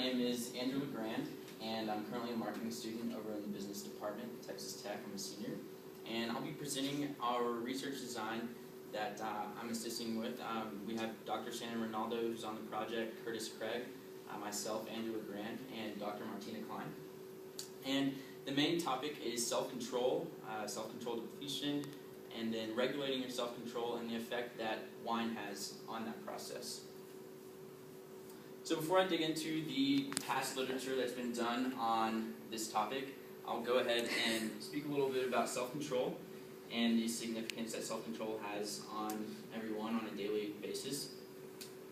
name is Andrew Legrand, and I'm currently a marketing student over in the business department at Texas Tech. I'm a senior, and I'll be presenting our research design that I'm assisting with. We have Dr. Shannon Ronaldo, who's on the project, Curtis Craig, myself, Andrew Legrand, and Dr. Martina Klein. And the main topic is self-control, self-control depletion, and then regulating your self-control and the effect that wine has on that process. So before I dig into the past literature that's been done on this topic, I'll go ahead and speak a little bit about self-control and the significance that self-control has on everyone on a daily basis.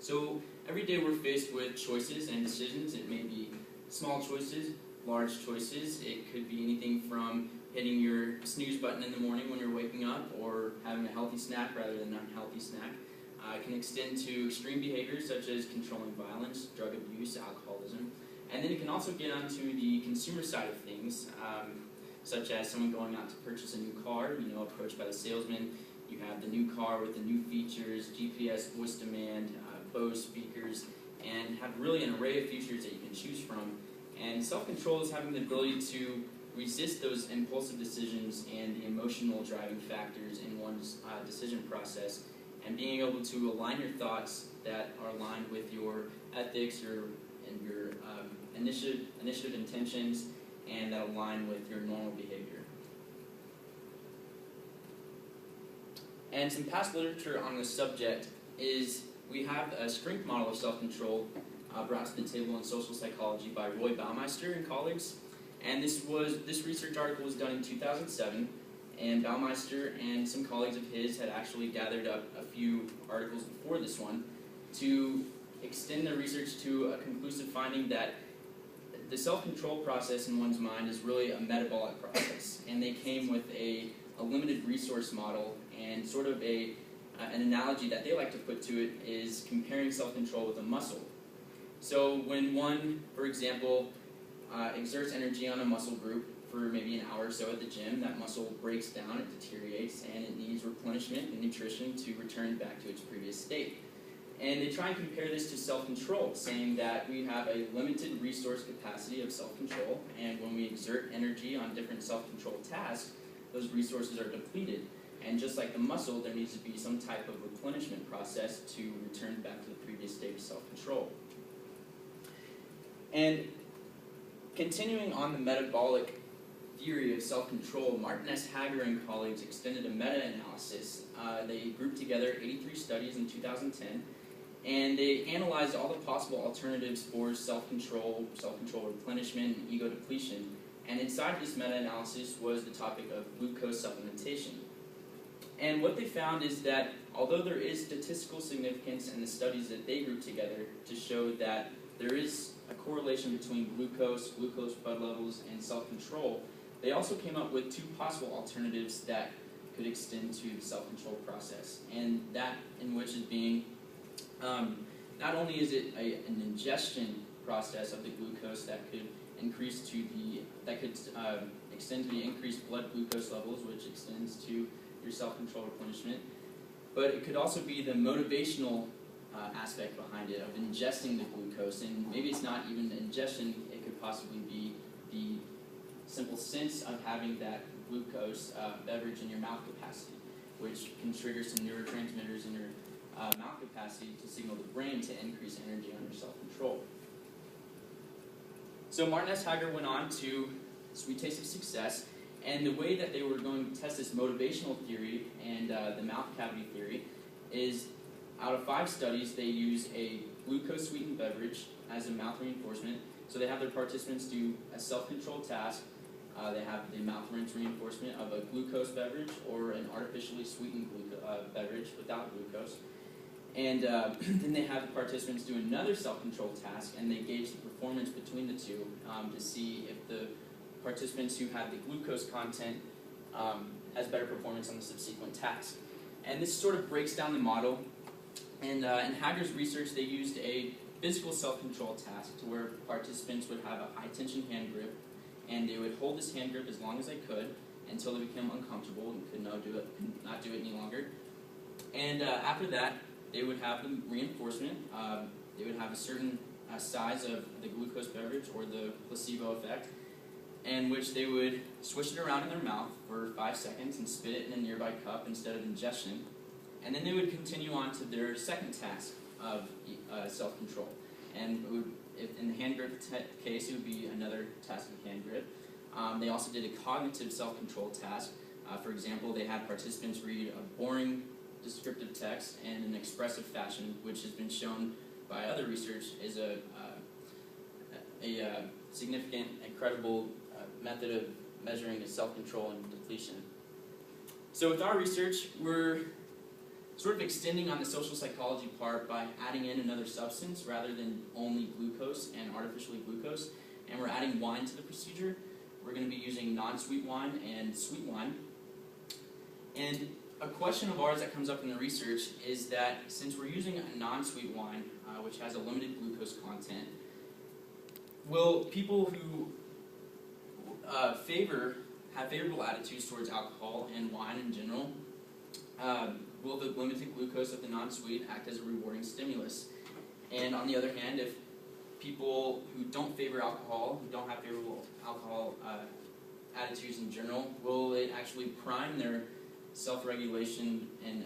So every day we're faced with choices and decisions. It may be small choices, large choices. It could be anything from hitting your snooze button in the morning when you're waking up or having a healthy snack rather than an unhealthy snack. It can extend to extreme behaviors such as controlling violence, drug abuse, alcoholism. And then it can also get onto the consumer side of things, such as someone going out to purchase a new car, approached by the salesman. You have the new car with the new features, GPS, voice demand, Bose speakers, and have really an array of features that you can choose from. And self-control is having the ability to resist those impulsive decisions and the emotional driving factors in one's decision process, and being able to align your thoughts that are aligned with your ethics, your initiative intentions, and that align with your normal behavior. And some past literature on this subject is we have a strength model of self-control brought to the table in social psychology by Roy Baumeister and colleagues. And this research article was done in 2007, and Baumeister and some colleagues of his had actually gathered up a few articles before this one to extend their research to a conclusive finding that the self-control process in one's mind is really a metabolic process. And they came with a limited resource model, and sort of an analogy that they like to put to it is comparing self-control with a muscle. So when one, for example, exerts energy on a muscle group for maybe an hour or so at the gym, that muscle breaks down, it deteriorates, and it needs replenishment and nutrition to return back to its previous state. And they try and compare this to self-control, saying that we have a limited resource capacity of self-control, and when we exert energy on different self-control tasks, those resources are depleted. And just like the muscle, there needs to be some type of replenishment process to return back to the previous state of self-control. And continuing on the metabolic theory of self-control, Martin S. Hager and colleagues extended a meta-analysis. They grouped together 83 studies in 2010, and they analyzed all the possible alternatives for self-control, replenishment, and ego depletion. And inside this meta-analysis was the topic of glucose supplementation. And what they found is that although there is statistical significance in the studies that they grouped together to show that there is a correlation between glucose blood levels, and self-control, they also came up with two possible alternatives that could extend to the self-control process. And that in which is being, not only is it an ingestion process of the glucose that could extend to the increased blood glucose levels, which extends to your self-control replenishment, but it could also be the motivational aspect behind it of ingesting the glucose. And maybe it's not even ingestion, it could possibly be the simple sense of having that glucose beverage in your mouth capacity, which can trigger some neurotransmitters in your mouth capacity to signal the brain to increase energy on your self-control. So Martin S. Hager went on to Sweet Taste of Success, and the way that they were going to test this motivational theory and the mouth cavity theory is, out of 5 studies, they use a glucose-sweetened beverage as a mouth reinforcement. So they have their participants do a self-controlled task. They have the mouth rinse reinforcement of a glucose beverage or an artificially sweetened beverage without glucose. And then they have the participants do another self-controlled task, and they gauge the performance between the two to see if the participants who have the glucose content has better performance on the subsequent task. And this sort of breaks down the model. And in Hager's research, they used a physical self-control task to where participants would have a high-tension hand grip, and they would hold this hand grip as long as they could until they became uncomfortable and could not do it any longer. And after that, they would have the reinforcement. They would have a certain size of the glucose beverage or the placebo effect, in which they would swish it around in their mouth for 5 seconds and spit it in a nearby cup instead of ingestion. And then they would continue on to their second task of self-control. And it would, if in the hand grip case, it would be another task of hand grip. They also did a cognitive self-control task. For example, they had participants read a boring descriptive text in an expressive fashion, which has been shown by other research is a significant and credible method of measuring the self-control and depletion. So with our research, we're sort of extending on the social psychology part by adding in another substance rather than only glucose and artificially glucose, and we're adding wine to the procedure. We're going to be using non-sweet wine and sweet wine. And a question of ours that comes up in the research is that since we're using a non-sweet wine, which has a limited glucose content, will people who have favorable attitudes towards alcohol and wine in general, will the limited glucose of the non-sweet act as a rewarding stimulus? And on the other hand, if people who don't favor alcohol, who don't have favorable alcohol attitudes in general, will it actually prime their self-regulation and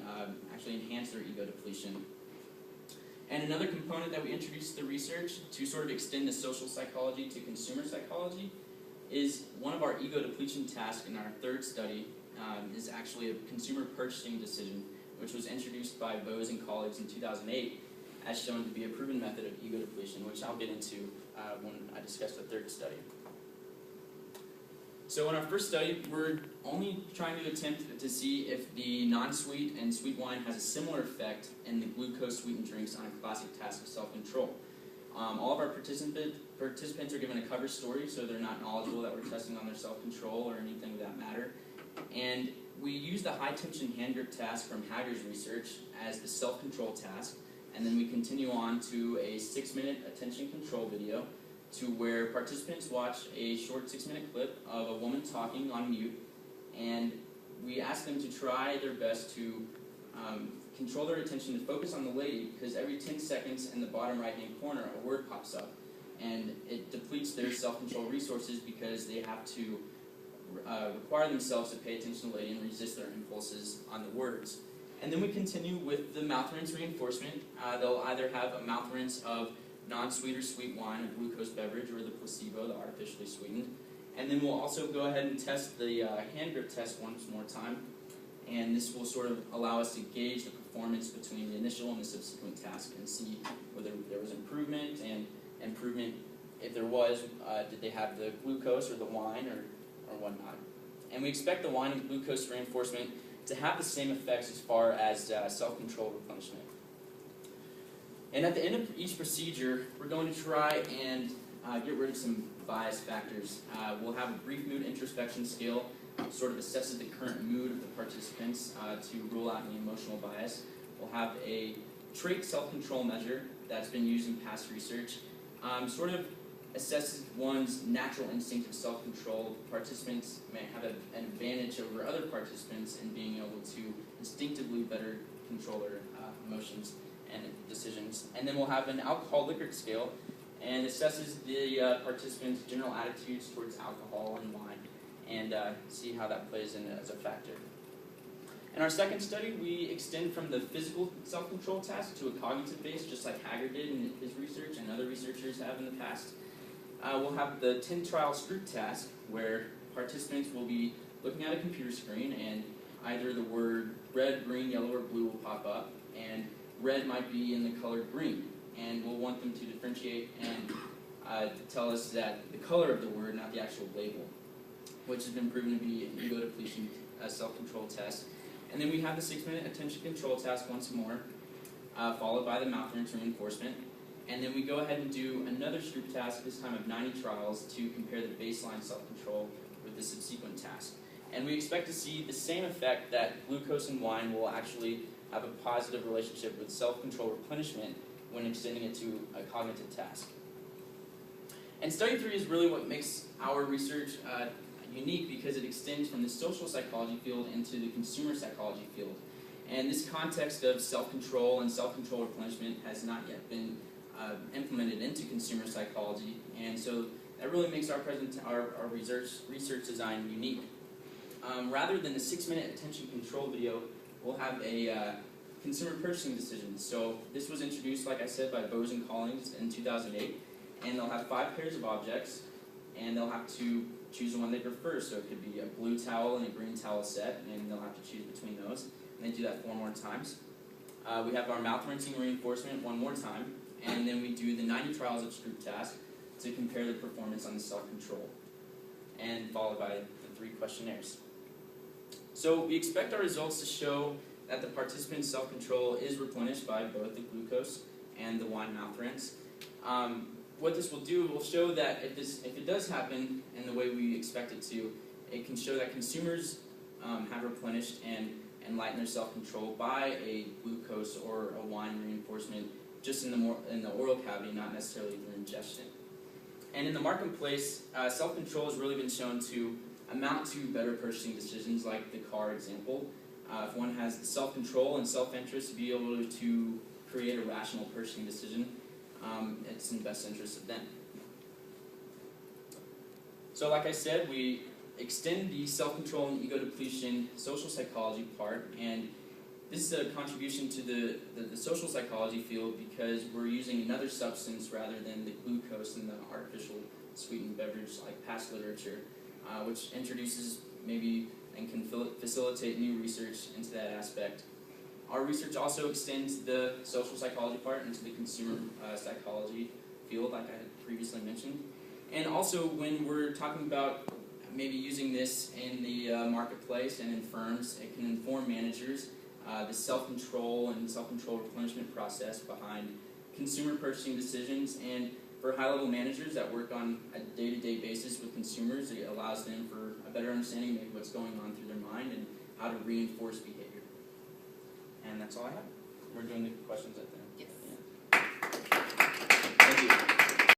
actually enhance their ego depletion? And another component that we introduced to the research to sort of extend the social psychology to consumer psychology is one of our ego depletion tasks in our third study is actually a consumer purchasing decision, which was introduced by Bose and colleagues in 2008 as shown to be a proven method of ego depletion, which I'll get into when I discuss the third study. So in our first study, we're only trying to attempt to see if the non-sweet and sweet wine has a similar effect in the glucose-sweetened drinks on a classic task of self-control. All of our participants are given a cover story, so they're not knowledgeable that we're testing on their self-control or anything of that matter. And we use the high-tension hand grip task from Hager's research as the self-control task, and then we continue on to a 6-minute attention control video to where participants watch a short 6-minute clip of a woman talking on mute, and we ask them to try their best to control their attention to focus on the lady, because every 10 seconds in the bottom right-hand corner a word pops up, and it depletes their self-control resources because they have to require themselves to pay attention to the lady and resist their impulses on the words. And then we continue with the mouth rinse reinforcement. They'll either have a mouth rinse of non-sweet or sweet wine, a glucose beverage, or the placebo, the artificially sweetened. And then we'll also go ahead and test the hand grip test once more time. And this will sort of allow us to gauge the performance between the initial and the subsequent task and see whether there was improvement, and improvement, if there was, did they have the glucose or the wine or whatnot. And we expect the wine and glucose reinforcement to have the same effects as far as self-control replenishment. And at the end of each procedure, we're going to try and get rid of some bias factors. We'll have a brief mood introspection scale, sort of assesses the current mood of the participants to rule out any emotional bias. We'll have a trait self-control measure that's been used in past research, sort of assesses one's natural instinct of self-control. Participants may have an advantage over other participants in being able to instinctively better control their emotions and decisions. And then we'll have an alcohol-Likert scale, and assesses the participants' general attitudes towards alcohol and wine, and see how that plays in as a factor. In our second study, we extend from the physical self-control task to a cognitive base, just like Hager did in his research and other researchers have in the past. We'll have the 10-trial Stroop task, where participants will be looking at a computer screen, and either the word red, green, yellow, or blue will pop up, and red might be in the color green. And we'll want them to differentiate and to tell us that the color of the word, not the actual label, which has been proven to be an ego depletion self-control test. And then we have the 6-minute attention control task once more, followed by the mouth rinse reinforcement. And then we go ahead and do another Stroop task, this time of 90 trials, to compare the baseline self-control with the subsequent task. And we expect to see the same effect that glucose in wine will actually have a positive relationship with self-control replenishment when extending it to a cognitive task. And study 3 is really what makes our research unique, because it extends from the social psychology field into the consumer psychology field. And this context of self-control and self-control replenishment has not yet been implemented into consumer psychology, and so that really makes our research design unique. Rather than a 6-minute attention control video, we'll have a consumer purchasing decision. So this was introduced, like I said, by Bose and Collins in 2008, and they'll have 5 pairs of objects, and they'll have to choose the one they prefer. So it could be a blue towel and a green towel set, and they'll have to choose between those. And they do that 4 more times. We have our mouth rinsing reinforcement 1 more time, and then we do the 90 trials of Stroop task to compare the performance on the self-control, and followed by the 3 questionnaires. So we expect our results to show that the participant's self-control is replenished by both the glucose and the wine mouth rinse. What this will do will show that if it does happen in the way we expect it to, it can show that consumers have replenished and lighten their self-control by a glucose or a wine reinforcement just in the oral cavity, not necessarily through ingestion. And in the marketplace, self-control has really been shown to amount to better purchasing decisions, like the car example. If one has the self-control and self-interest to be able to create a rational purchasing decision, it's in the best interest of them. So like I said, we extend the self-control and ego depletion social psychology part, and this is a contribution to the social psychology field because we're using another substance rather than the glucose in the artificial sweetened beverage like past literature, which introduces maybe and can facilitate new research into that aspect. Our research also extends the social psychology part into the consumer psychology field, like I had previously mentioned. And also when we're talking about maybe using this in the marketplace and in firms, it can inform managers the self-control and self-control replenishment process behind consumer purchasing decisions. And for high-level managers that work on a day-to-day basis with consumers, it allows them for a better understanding of what's going on through their mind and how to reinforce behavior. And that's all I have. We're doing the questions at the end. Yes. Yeah. Thank you.